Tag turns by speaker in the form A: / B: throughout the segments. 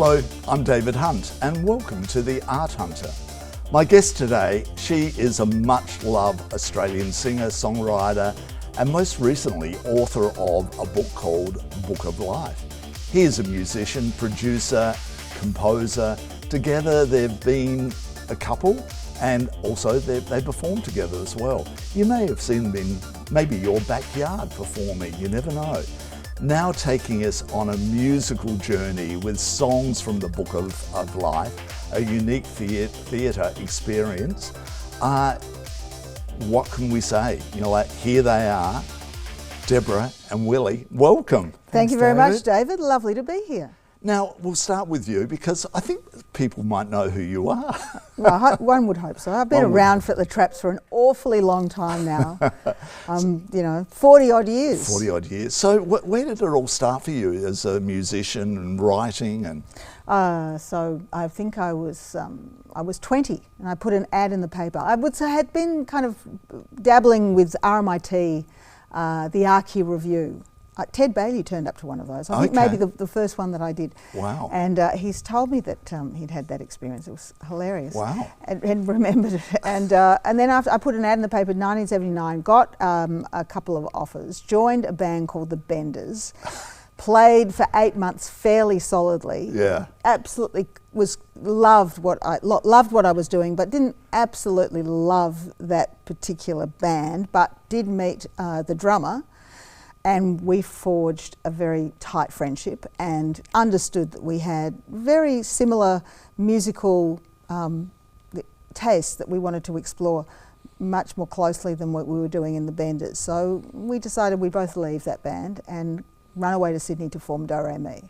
A: Hello, I'm David Hunt and welcome to The Art Hunter. My guest today, she is a much-loved Australian singer, songwriter and most recently author of a book called Book of Life. He is a musician, producer, composer. Together they've been a couple and also they perform together as well. You may have seen them in maybe your backyard performing, you never know. Now taking us on a musical journey with songs from the Book of Life, a unique theatre experience. What can we say? You know, like here they are, Deborah and Willy. Welcome.
B: Thank you very much, David. Lovely to be here.
A: Now, we'll start with you because I think people might know who you are.
B: Well, one would hope so. I've been around for the Traps for an awfully long time now. 40 odd years.
A: 40 odd years. So where did it all start for you as a musician and writing? And
B: so I think I was 20 and I put an ad in the paper. I would say I had been kind of dabbling with RMIT, the Archie Review. Ted Bailey turned up to one of those. I think maybe the first one that I did.
A: Wow.
B: And he's told me that he'd had that experience. It was hilarious.
A: Wow.
B: And remembered it. And then after I put an ad in the paper in 1979, got a couple of offers, joined a band called the Benders, played for 8 months fairly solidly.
A: Yeah.
B: Absolutely loved what I was doing, but didn't absolutely love that particular band, but did meet the drummer. And we forged a very tight friendship and understood that we had very similar musical tastes that we wanted to explore much more closely than what we were doing in the Benders. So we decided we'd both leave that band and run away to Sydney to form Do Re Mi,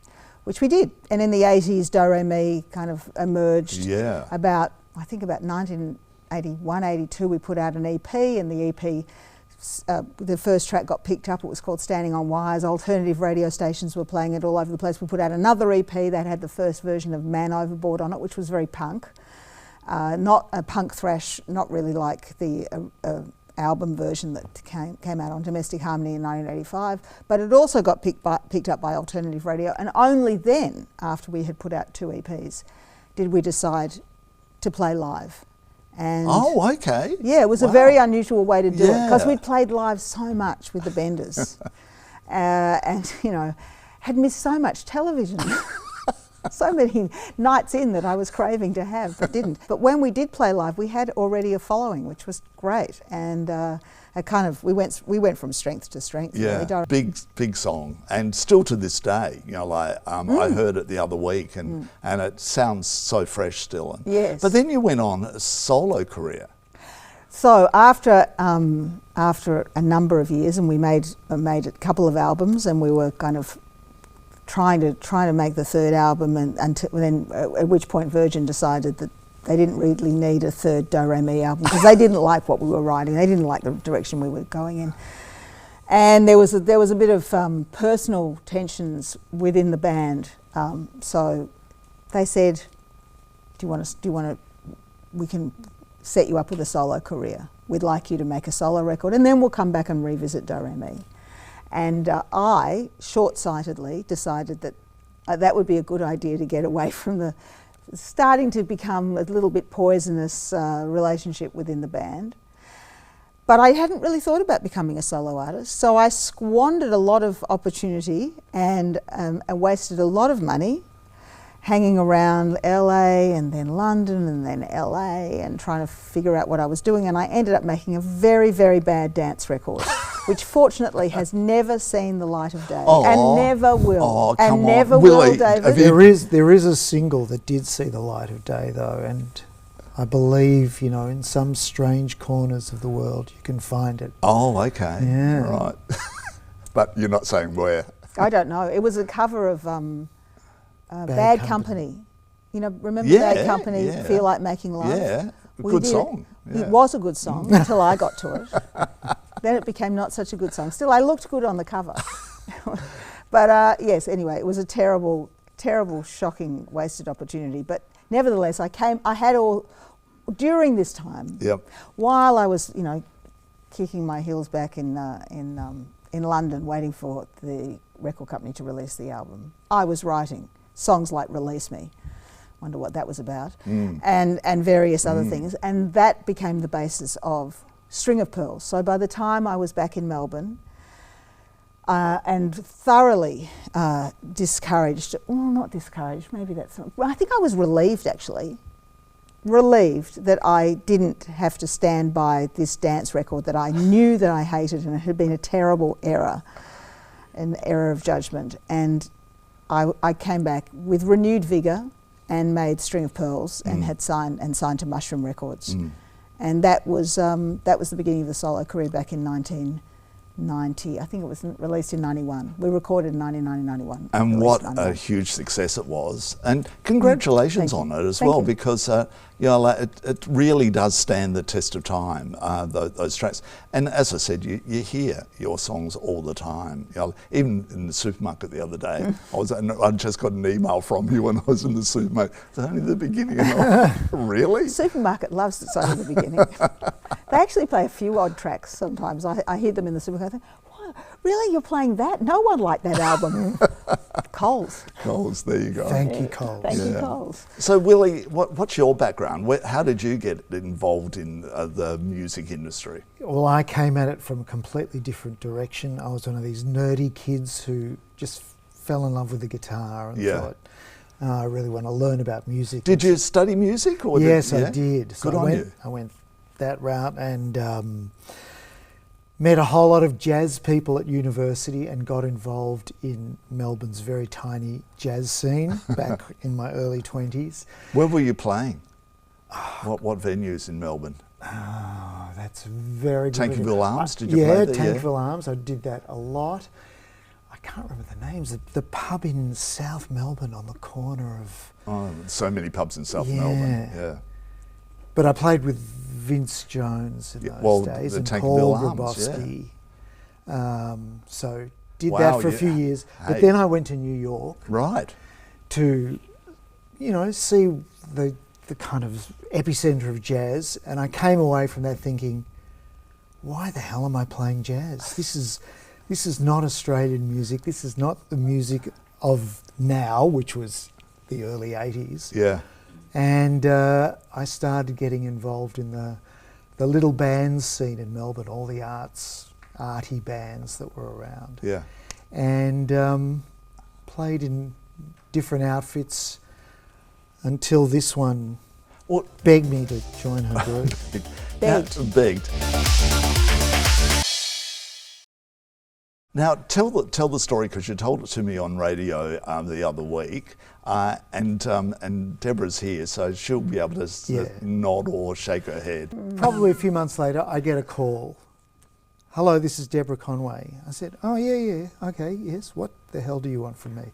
B: which we did. And in the 80s, Do Re Mi kind of emerged.
A: Yeah.
B: About 1981, 82, we put out an EP, and the EP the first track got picked up. It was called Standing on Wires. Alternative radio stations were playing it all over the place. We put out another EP that had the first version of Man Overboard on it, which was very punk. Not a punk thrash, not really like the album version that came out on Domestic Harmony in 1985, but it also got picked up by alternative radio, and only then, after we had put out 2 EPs, did we decide to play live. And
A: okay.
B: Yeah, it was a very unusual way to do it because we'd played live so much with the Benders and, had missed so much television. So many nights in that I was craving to have but didn't. But when we did play live, we had already a following, which was great. And we went from strength to strength.
A: Yeah, really. Big song, and still to this day, I heard it the other week, and it sounds so fresh still.
B: Yes.
A: But then you went on a solo career.
B: So after a number of years, and we made a couple of albums, and we were kind of trying to make the third album, and then at which point Virgin decided that they didn't really need a third Do Re Mi album because they didn't like what we were writing. They didn't like the direction we were going in, and there was a bit of personal tensions within the band. So they said, "Do you want to? We can set you up with a solo career. We'd like you to make a solo record, and then we'll come back and revisit Do Re Mi." And I, short-sightedly, decided that that would be a good idea to get away from the starting to become a little bit poisonous relationship within the band. But I hadn't really thought about becoming a solo artist, so I squandered a lot of opportunity and wasted a lot of money hanging around LA and then London and then LA and trying to figure out what I was doing, and I ended up making a very, very bad dance record, which fortunately has never seen the light of day and never will. Never will, David.
C: There is a single that did see the light of day though, and I believe, in some strange corners of the world you can find it.
A: Oh, okay.
C: Yeah.
A: Right. But you're not saying where?
B: I don't know. It was a cover of Bad Company. Remember Bad Company,
A: yeah.
B: Feel Like Making Love?
A: Yeah, good song. Yeah.
B: It was a good song until I got to it. Then it became not such a good song. Still, I looked good on the cover. But yes, anyway, it was a terrible, terrible, shocking, wasted opportunity. But nevertheless, I had all, during this time, while I was, kicking my heels back in London, waiting for the record company to release the album, I was writing songs like Release Me, wonder what that was about, and various other things. And that became the basis of String of Pearls. So by the time I was back in Melbourne, and thoroughly discouraged, well, not discouraged, maybe that's not, well, I think I was relieved actually, relieved that I didn't have to stand by this dance record that I knew that I hated, and it had been a terrible error, an error of judgment. And I came back with renewed vigour and made String of Pearls and had signed to Mushroom Records. And that was the beginning of the solo career back in 1990. I think it was released in 91. We recorded in 1991.
A: And what a huge success it was. And congratulations on it as well, because it really does stand the test of time, those tracks. And as I said, you hear your songs all the time. Even in the supermarket the other day, I just got an email from you when I was in the supermarket. It's only the beginning. Really?
B: The supermarket loves It's Only the Beginning. They actually play a few odd tracks sometimes. I hear them in the supermarket. I think, what? Really, you're playing that? No one liked that album. Coles.
A: Coles, there you go.
C: Thank you, Coles.
B: Thank you, Coles.
A: So, Willy, what's your background? How did you get involved in the music industry?
C: Well, I came at it from a completely different direction. I was one of these nerdy kids who just fell in love with the guitar and thought, I really want to learn about music.
A: Did you study music? Or
C: yes, I did. So
A: Good on you.
C: I went that route and met a whole lot of jazz people at university and got involved in Melbourne's very tiny jazz scene back in my early 20s.
A: Where were you playing? What venues in Melbourne?
C: Oh, that's a very good.
A: Tankerville Arms, did you play there?
C: Tankerville Arms, I did that a lot. I can't remember the names. The pub in South Melbourne on the corner of...
A: Oh, so many pubs in South Melbourne, yeah.
C: But I played with Vince Jones in those days and Paul Grabowski. So did that for a few years. But then I went to New York.
A: Right.
C: To, see the kind of epicenter of jazz. And I came away from that thinking, why the hell am I playing jazz? This is not Australian music. This is not the music of now, which was the early 80s.
A: Yeah.
C: And I started getting involved in the little bands scene in Melbourne, all the arty bands that were around.
A: Yeah.
C: And played in different outfits until this one begged me to join her group.
A: Begged. Now, tell the story, because you told it to me on radio the other week, and Deborah's here, so she'll be able to nod or shake her head.
C: Probably a few months later, I get a call. Hello, this is Deborah Conway. I said, oh, yeah, okay, yes, what the hell do you want from me?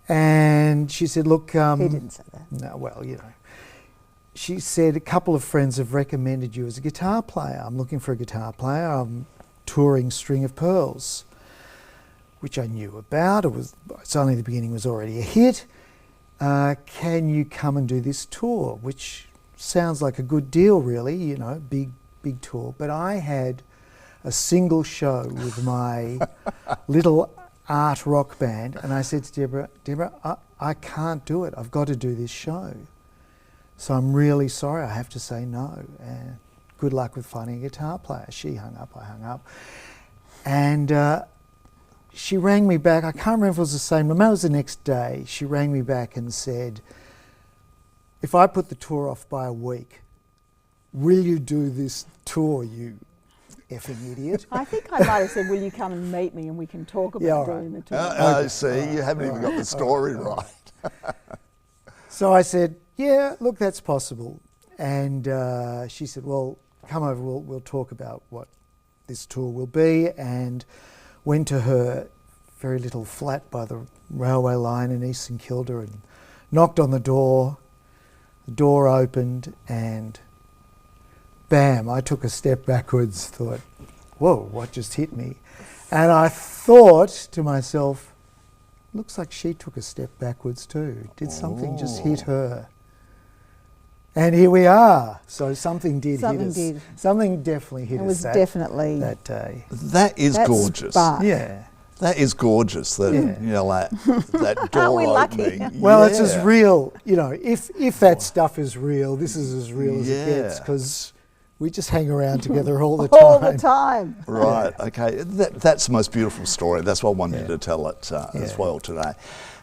C: And she said, look...
B: he didn't say that.
C: No, well, She said, a couple of friends have recommended you as a guitar player. I'm looking for a guitar player. I'm touring String of Pearls, which I knew about. It's Only the Beginning was already a hit. Can you come and do this tour? Which sounds like a good deal, really, big tour. But I had a single show with my little art rock band, and I said to Deborah, I can't do it. I've got to do this show. So I'm really sorry, I have to say no. And good luck with finding a guitar player. She hung up, I hung up. And she rang me back. I can't remember if it was the same, maybe it was the next day. She rang me back and said, if I put the tour off by a week, will you do this tour, you effing idiot?
B: I think I might have said, will you come and meet me and we can talk about doing the tour?
A: See, you haven't even got the story right.
C: So I said, yeah, look, that's possible. And she said, well, come over, we'll talk about what this tour will be. And went to her very little flat by the railway line in East St Kilda and knocked on the door. The door opened and bam, I took a step backwards, thought, whoa, what just hit me? And I thought to myself, looks like she took a step backwards too. Did something just hit her? And here we are. So something did hit us. Something definitely hit us that day.
A: That is gorgeous.
B: Spark.
C: Yeah.
A: That is gorgeous. That that door
B: Aren't we lucky?
A: opening.
C: Well, it's
A: Yeah.
C: as real, if that stuff is real, this is as real as it gets,
A: Yeah.
C: because we just hang around together all the time.
B: All the time.
A: Right, okay. That's the most beautiful story. That's why I wanted to tell it as well today.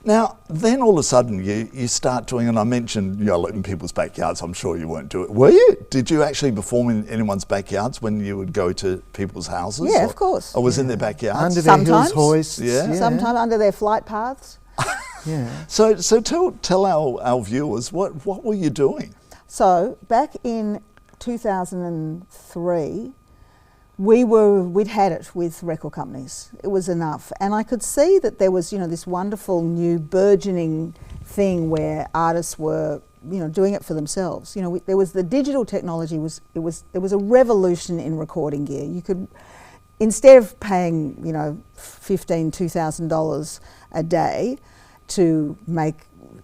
A: Now, then all of a sudden you start doing, and I mentioned in people's backyards, I'm sure you weren't doing it. Were you? Did you actually perform in anyone's backyards when you would go to people's houses?
B: Yeah, of course.
A: I was in their backyards?
C: Under their hills
B: Sometimes.
C: hoists.
A: Yeah.
B: Sometimes under their flight paths.
C: Yeah.
A: So tell our viewers, what were you doing?
B: So back in 2003, we'd had it with record companies. It was enough, and I could see that there was this wonderful new burgeoning thing where artists were doing it for themselves. There was the digital technology there was a revolution in recording gear. You could, instead of paying $2,000 a day to make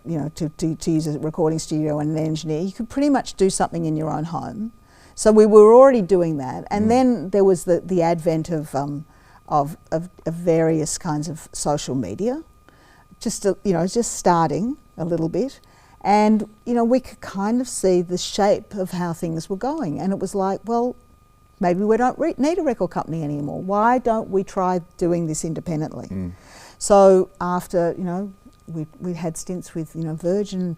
B: to use a recording studio and an engineer, you could pretty much do something in your own home. So we were already doing that, and then there was the advent of various kinds of social media, just starting a little bit, and we could kind of see the shape of how things were going, and it was like, well, maybe we don't need a record company anymore. Why don't we try doing this independently? So after we had stints with Virgin.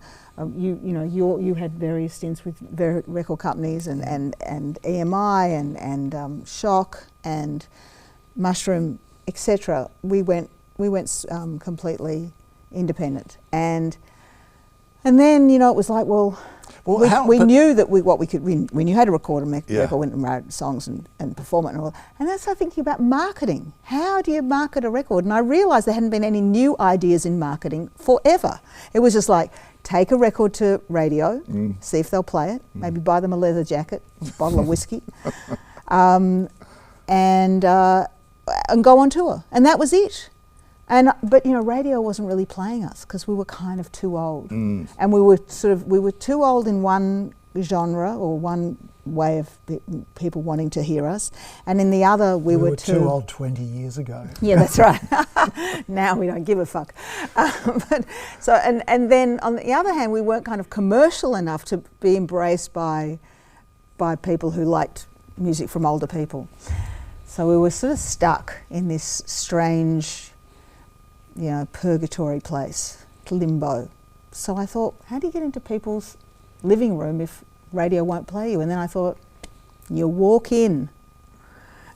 B: You had various stints with record companies and EMI and Shock and Mushroom, etc. We went completely independent, and then it was like, we knew that we knew how to record a record and write songs and perform it and all. And then I started thinking about marketing. How do you market a record? And I realised there hadn't been any new ideas in marketing forever. It was just like, take a record to radio, see if they'll play it, maybe buy them a leather jacket, a bottle of whiskey, and go on tour. And that was it. But radio wasn't really playing us because we were kind of too old, and we were too old in one genre or one way of people wanting to hear us, and in the other we were
C: too old 20 years ago.
B: Yeah, that's right. Now we don't give a fuck. And then on the other hand, we weren't kind of commercial enough to be embraced by people who liked music from older people. So we were sort of stuck in this strange, purgatory place, limbo. So I thought, how do you get into people's living room if radio won't play you? And then I thought, you walk in.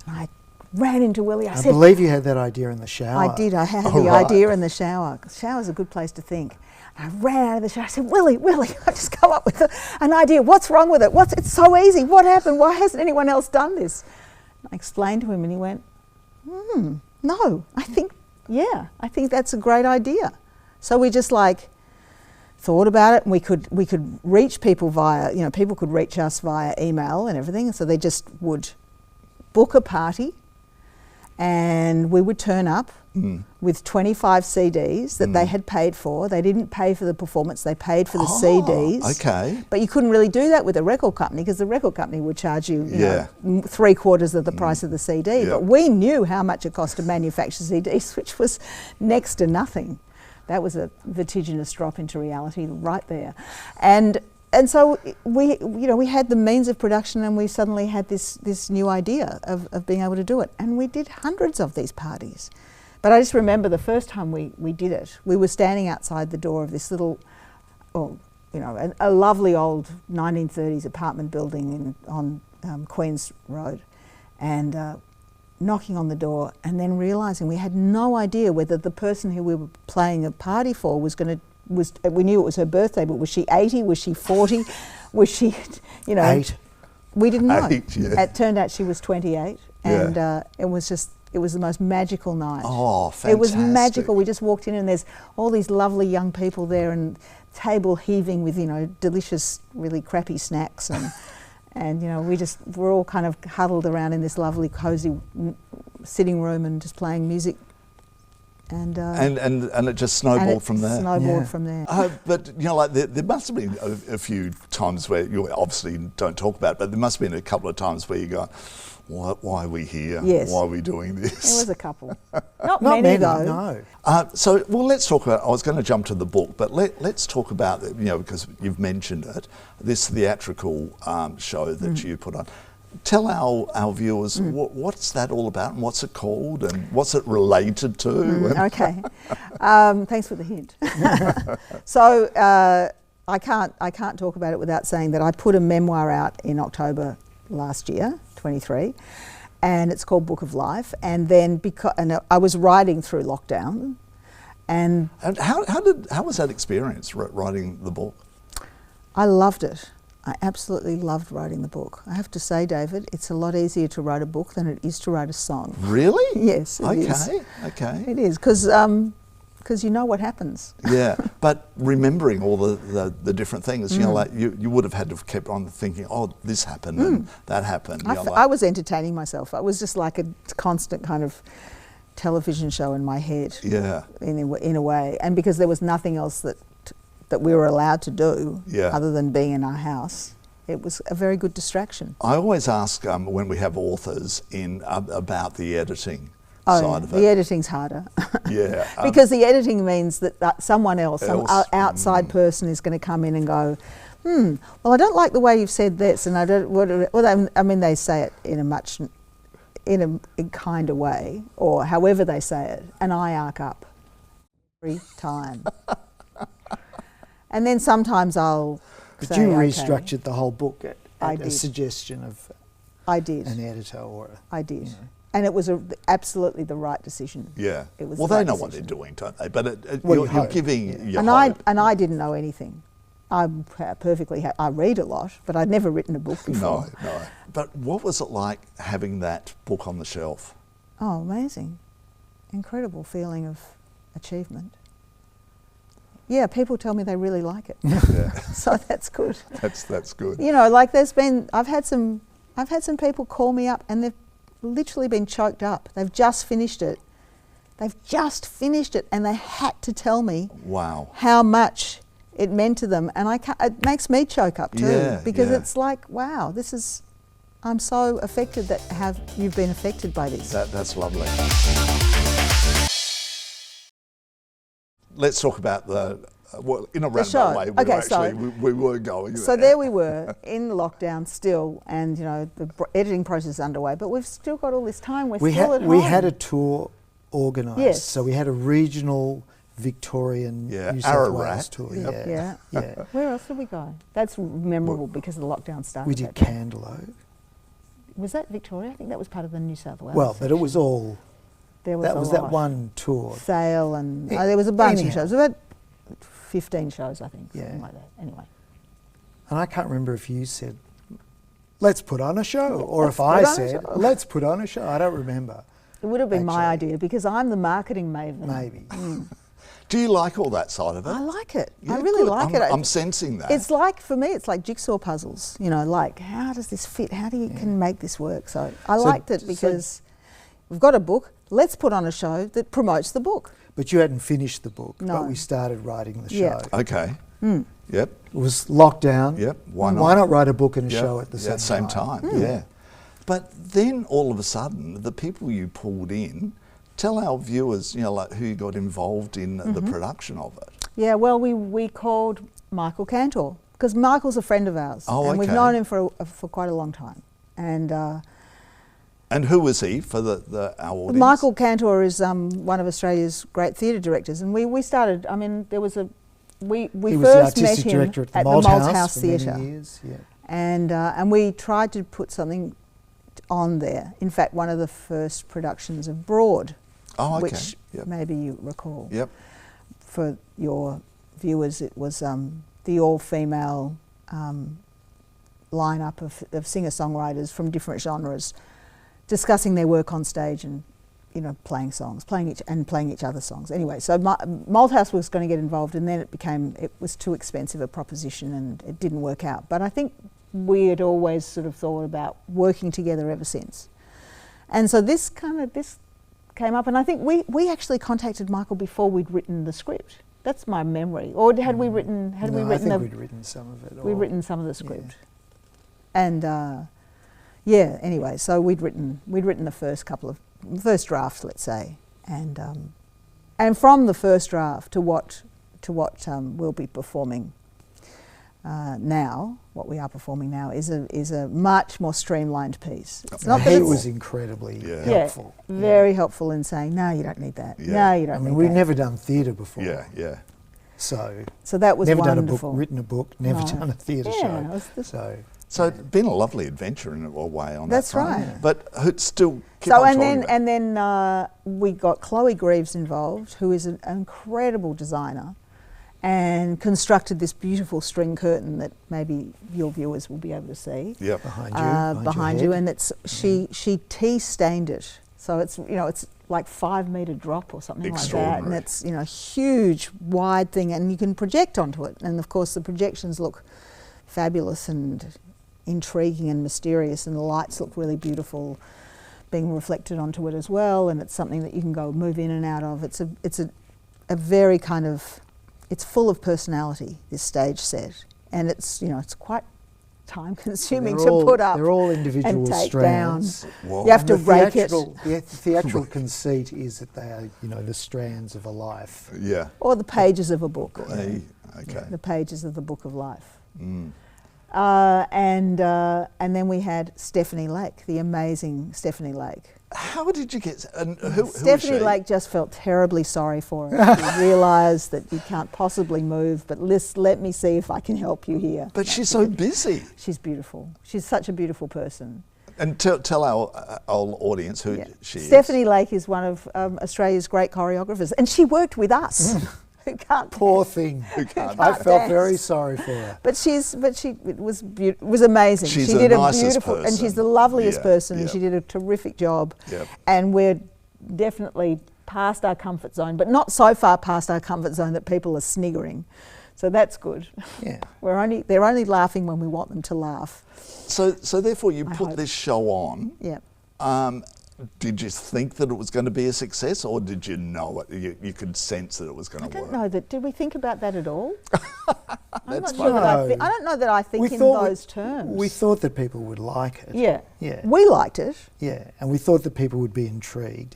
B: And I ran into Willy. I
C: believe you had that idea in the shower.
B: I did. I had the idea in the shower. The shower's a good place to think. And I ran out of the shower. I said, Willy, I just come up with an idea. What's wrong with it? It's so easy. What happened? Why hasn't anyone else done this? I explained to him, and he went, no, I think that's a great idea. So we just thought about it, and we could reach people via, people could reach us via email and everything. So they just would book a party, and we would turn up with 25 CDs that they had paid for. They didn't pay for the performance, they paid for the CDs.
A: Okay.
B: But you couldn't really do that with a record company because the record company would charge you, 3/4 of the price of the CD.
A: Yeah.
B: But we knew how much it cost to manufacture CDs, which was next to nothing. That was a vertiginous drop into reality right there. And so we had the means of production, and we suddenly had this new idea of being able to do it. And we did hundreds of these parties. But I just remember the first time we did it, we were standing outside the door of this little, a lovely old 1930s apartment building on Queen's Road, and knocking on the door, and then realising we had no idea whether the person who we were playing a party for we knew it was her birthday, but was she 80? Was she 40? Was she,
C: 8?
B: We didn't know.
A: 8, yeah.
B: It turned out she was 28, and it was the most magical night.
A: Oh, fantastic.
B: It was magical. We just walked in, and there's all these lovely young people there, and table heaving with, delicious, really crappy snacks, and we're all kind of huddled around in this lovely, cosy sitting room and just playing music. And
A: it just snowballed from there.
B: Snowballed
C: Yeah.
B: from there.
A: But you know, like there must have been a few times where you obviously don't talk about it, but there must have been a couple of times where you go, why are we here?
B: Yes.
A: Why are we doing this?
B: There was a couple. Not
C: Not
B: many though.
C: no.
A: So, well, let's talk about, I was going to jump to the book, but let's talk about, you know, because you've mentioned it, this theatrical show that you put on. Tell our viewers what's that all about, and what's it called, and what's it related to?
B: Okay. Thanks for the hint. So I can't talk about it without saying that I put a memoir out in October last year, 23, and it's called Book of Life. And then I was writing through lockdown, and
A: how was that experience writing the book?
B: I loved it. I absolutely loved writing the book. I have to say, David, it's a lot easier to write a book than it is to write a song.
A: Really?
B: Yes, it is.
A: Okay.
B: It is, because you know what happens.
A: Yeah, but remembering all the different things, you know, like you would have had to have kept on thinking, oh, this happened and that happened. You know, like,
B: I was entertaining myself. I was just like a constant kind of television show in my head.
A: Yeah.
B: In a way, and because there was nothing else that we were allowed to do other than being in our house, it was a very good distraction.
A: I always ask when we have authors in about the editing side of it.
B: The editing's harder.
A: Yeah.
B: Because the editing means that someone else, some outside person is going to come in and go, well, I don't like the way you've said this, and I don't. I mean, they say it in a kind of way, or however they say it, and I arc up every time. And then sometimes I'll
C: But
B: say,
C: you
B: okay.
C: restructured the whole book at
B: I
C: a
B: did.
C: suggestion of
B: I did.
C: an editor or
B: I did.
C: you know.
B: And it was absolutely the right decision.
A: Yeah.
B: It was
A: Well,
B: the
A: they
B: right
A: know what they're
B: decision.
A: doing, don't they? But
C: Well,
A: you're
C: you hope.
A: giving your
B: And
A: hope.
B: I didn't know anything. I'm perfectly I read a lot, but I'd never written a book before.
A: No. But what was it like having that book on the shelf?
B: Oh, amazing. Incredible feeling of achievement. Yeah, people tell me they really like it.
A: Yeah.
B: So that's good.
A: That's good.
B: You know, like I've had some people call me up and they've literally been choked up. They've just finished it. And they had to tell me
A: Wow.
B: how much it meant to them, and it makes me choke up too, because it's like, wow, I'm so affected that you've been affected by this.
A: That's lovely. Let's talk about in a roundabout way. We were going.
B: So there we were in lockdown still, and you know the editing process is underway, but we've still got all this time.
C: We
B: at
C: we
B: home.
C: had a tour organised.
B: Yes.
C: So we had a regional Victorian New South
A: Ararat.
C: Wales tour.
A: Yep.
C: Yeah.
B: Where else did we go? That's memorable because the lockdown started.
C: We did Candelo.
B: Was that Victoria? I think that was part of the New South Wales.
C: Well, but it was all.
B: There was
C: That was that one tour.
B: Sale and there was a bunch of
C: Anyhow.
B: shows. About 15 shows, I think, something
C: Yeah.
B: like that. Anyway.
C: And I can't remember if you said, let's put on a show, or
B: Let's
C: if I
B: put on a
C: said,
B: show.
C: let's put on a show. I don't remember.
B: It would have been my
C: Actually.
B: idea because I'm the marketing maven.
C: Maybe.
A: Do you like all that side of it?
B: I like it.
A: Yeah,
B: I really
A: good.
B: like it.
A: I'm sensing that.
B: It's like, for me, it's like jigsaw puzzles. You know, like how does this fit? How do you can make this work? So I liked it because we've got a book. Let's put on a show that promotes the book.
C: But you hadn't finished the book,
B: No.
C: but we started writing the
B: Yeah.
C: show.
A: Okay. Yep.
C: It was lockdown.
A: Yep. Why not?
C: Why not write a book and a
A: Yep.
C: show at the same
A: time? Yeah. But then all of a sudden, the people you pulled in, tell our viewers, you know, like who got involved in the production of it.
B: Yeah, well, we called Michael Cantor because Michael's a friend of ours,
A: Oh,
B: and we've
A: okay.
B: known him for quite a long time.
A: And who was he for our audience?
B: Michael Cantor is one of Australia's great theatre directors, and we started. I mean, there was we
C: He was the
B: first met
C: artistic
B: him
C: director at the
B: Malthouse
C: Malthouse for many
B: Theatre,
C: years. Yeah.
B: and we tried to put something on there. In fact, one of the first productions of Broad,
A: Oh, okay.
B: which
A: Yep.
B: maybe you recall.
A: Yep.
B: For your viewers, it was the all-female lineup of singer-songwriters from different genres, discussing their work on stage and, you know, playing songs, playing each other's songs. Anyway, so Malthouse was going to get involved, and then it was too expensive a proposition, and it didn't work out. But I think we had always sort of thought about working together ever since. And so this came up, and I think we actually contacted Michael before we'd written the script. That's my memory. Or had we written? Had we written?
C: I think we'd written some of it.
B: We'd written some of the script, and Anyway, so we'd written the first draft, let's say, and from the first draft to what we'll be performing now, what we are performing now is a much more streamlined piece. It's not that
C: he was incredibly helpful.
B: Very helpful in saying, no, you don't need that.
A: Yeah.
B: No, you don't.
C: I mean,
B: need
C: we've
B: that.
C: never done theatre before.
A: Yeah.
C: So
B: that was
C: never
B: wonderful.
C: written a book, never done a theatre show.
A: So it's been a lovely adventure in a way on
B: That's
A: that front.
B: right.
A: But it's still keep
B: So
A: on
B: and then we got Chloe Greaves involved, who is an incredible designer, and constructed this beautiful string curtain that maybe your viewers will be able to see.
A: Yep.
B: Behind you, and it's she tea stained it, so it's it's like 5 metre drop or something like that, and it's a huge wide thing, and you can project onto it, and of course the projections look fabulous and intriguing and mysterious, and the lights look really beautiful being reflected onto it as well, and it's something that you can go move in and out of. It's a very kind of, it's full of personality, this stage set, and it's it's quite time consuming to put up.
C: They're all individual
B: and take
C: strands.
B: Down. You have to rake it.
C: The theatrical conceit is that they are the strands of a life.
A: Yeah.
B: Or the pages of a book.
A: Okay.
B: The pages of the book of life.
A: Mm.
B: And then we had Stephanie Lake, the amazing Stephanie Lake.
A: How did you get? And who
B: Stephanie
A: was she?
B: Lake just felt terribly sorry for her. She realised that you can't possibly move, but let me see if I can help you here.
A: But she's so busy.
B: She's beautiful. She's such a beautiful person.
A: And tell our audience who she is.
B: Stephanie Lake is one of Australia's great choreographers, and she worked with us. Who can't
C: Poor thing. I felt very sorry for her.
B: But she was amazing.
A: She's
B: she did
A: the
B: a
A: nicest
B: beautiful,
A: person.
B: and she's the loveliest
A: Yeah,
B: person,
A: yeah.
B: and she did a terrific job.
A: Yep.
B: And we're definitely past our comfort zone, but not so far past our comfort zone that people are sniggering. So that's good.
C: Yeah.
B: They're only laughing when we want them to laugh.
A: So therefore you put this show on.
B: Yeah.
A: Did you think that it was going to be a success, or did you know it? You could sense that it was going to work.
B: I don't know that. Did we think about that at all? I'm not
A: That's
B: sure
A: funny.
B: that I don't know that I think in those terms.
C: We thought that people would like it.
B: Yeah.
C: Yeah.
B: We liked it.
C: Yeah, and we thought that people would be intrigued.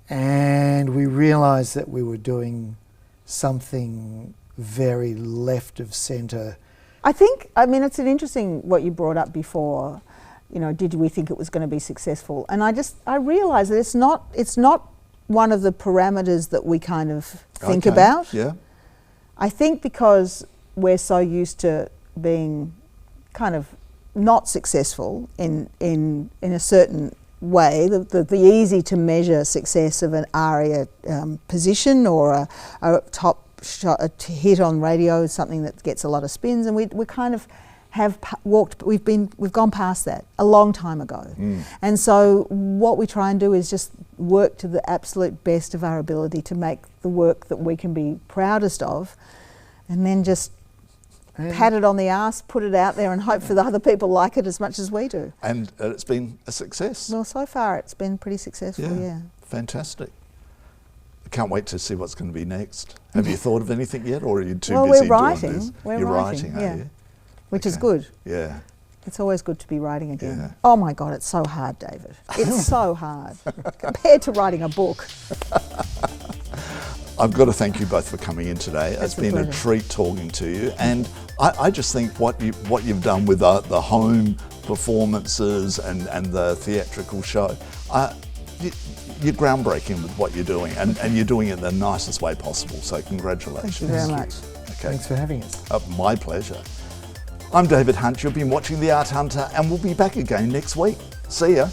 C: And we realised that we were doing something very left of centre.
B: I mean, it's an interesting what you brought up before. Did we think it was going to be successful? And I realised that it's not one of the parameters that we kind of think about.
A: Yeah.
B: I think because we're so used to being kind of not successful in a certain way, the easy to measure success of an ARIA position or a top shot, a hit on radio is something that gets a lot of spins, and we kind of we've gone past that a long time ago. And so what we try and do is just work to the absolute best of our ability to make the work that we can be proudest of, and then just pat it on the arse, put it out there, and hope for the other people like it as much as we do.
A: And it's been a success.
B: Well, so far it's been pretty successful, yeah.
A: Fantastic. I can't wait to see what's going to be next. Have you thought of anything yet, or are you too busy doing this?
B: We're
A: You're
B: writing,
A: are
B: yeah.
A: you?
B: Which is good.
A: Yeah.
B: It's always good to be writing again.
A: Yeah.
B: Oh my God, it's so hard, David. It's so hard compared to writing a book.
A: I've got to thank you both for coming in today.
B: It's
A: It's been a
B: pleasure.
A: treat talking to you, and I just think what you've done with the home performances and the theatrical show, you're groundbreaking with what you're doing, and you're doing it in the nicest way possible. So congratulations.
B: Thank you very much.
A: Okay.
C: Thanks for having us.
A: My pleasure. I'm David Hunt. You've been watching The Art Hunter, and we'll be back again next week. See ya.